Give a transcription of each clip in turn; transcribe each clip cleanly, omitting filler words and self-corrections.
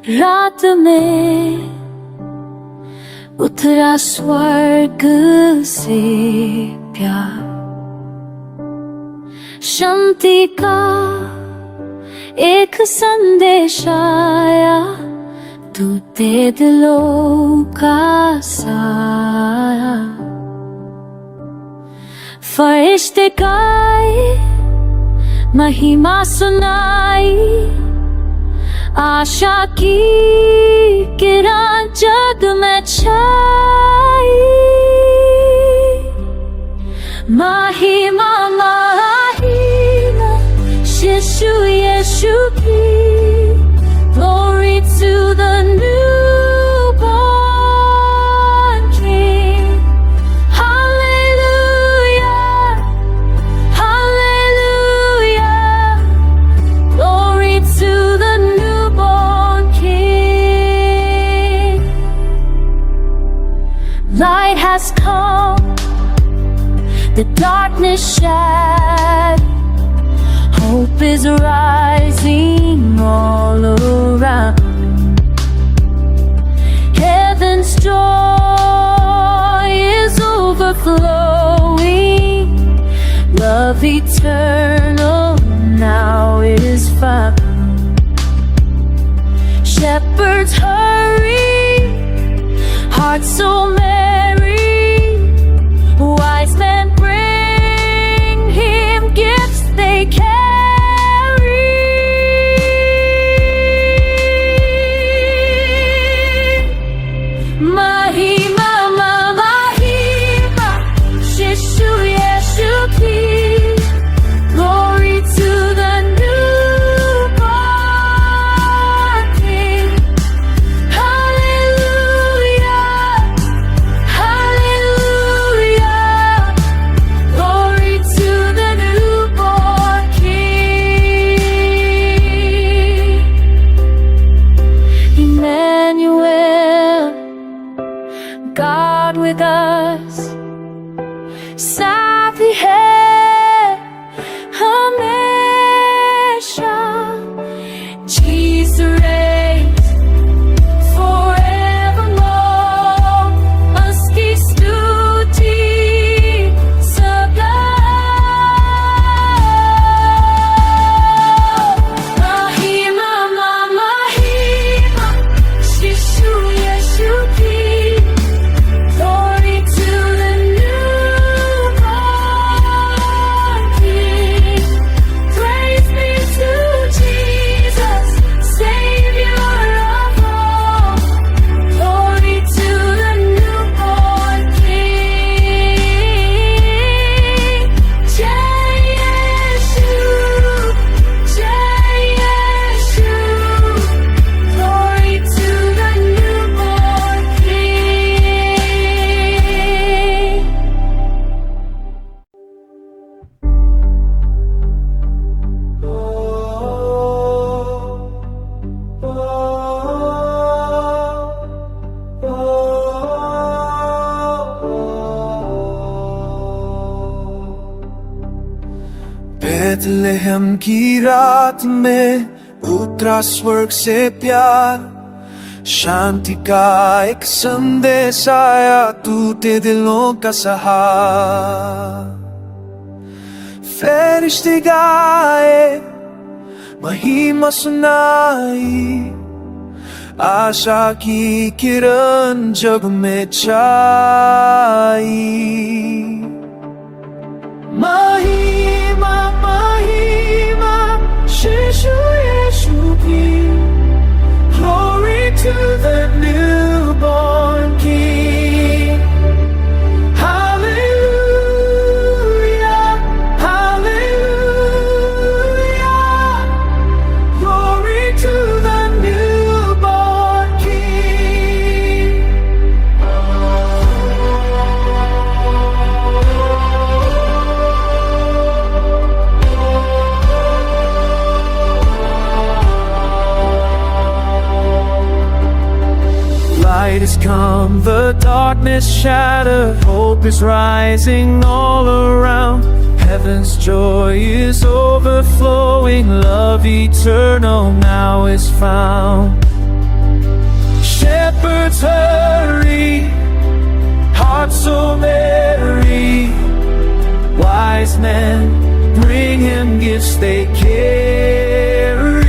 रात में उतरा स्वर्ग से प्यार, शांति का एक संदेश आया, टूटे दिलों का साया। फरिश्ते गाए, महिमा सुनाई, आशा की किरण जग में छाई। महिमा महिमा शिशु यीशु की, glory to the newborn King. Hallelujah, hallelujah, glory to the newborn King. Light has come, the darkness shattered, hope is rising all around. Heaven's joy is overflowing, love eternal now is found. Shepherds hurry, hearts so merry, wise men bring him gifts they carry. Mahima mahima shishu yeshu ki, glory to the newborn King. Hallelujah, hallelujah, glory to the newborn King. Emmanuel, God with us, साथ है हमेशा. Jesus reigns forevermore, उसकी स्तुति सदा. महिमा महिमा शिशु यीशु की, glory to the newborn King. Praise be to Jesus, Savior of all. Glory to the newborn King. Jai Yeshu, Jai Yeshu, glory to the newborn King. Bethlehem की रात में उतरा स्वर्ग से प्यार, शांति का एक संदेश आया, टूटे दिलों का सहारा। फरिश्ते गाए, महिमा सुनाई, आशा की किरण जग में छाई। महिमा महिमा शिशु यीशु की, glory to the newborn King. Hallelujah, hallelujah, glory to the newborn King. Light has come, the darkness shattered, hope is rising all around. Heaven's joy is overflowing, love eternal now is found. Shepherds hurry, hearts so merry. Wise men bring him gifts they carry.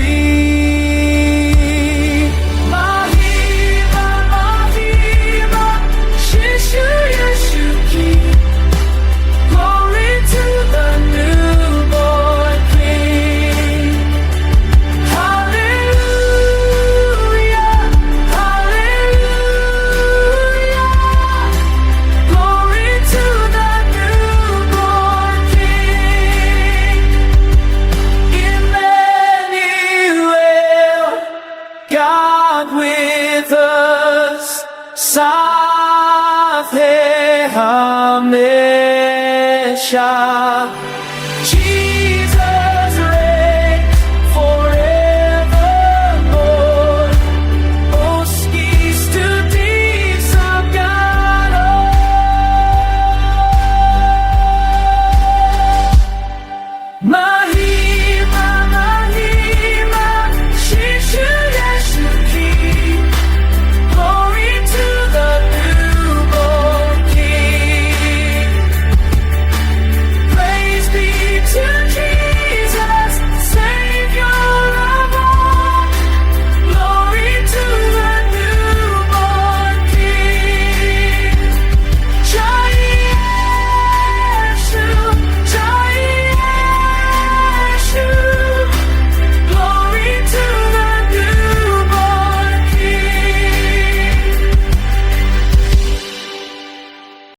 Mahima, Mahima, Shishu Yeshuki. Glory to the newborn King. Hallelujah, hallelujah. Glory to the newborn King. Emmanuel, God with us. Save Hamesha.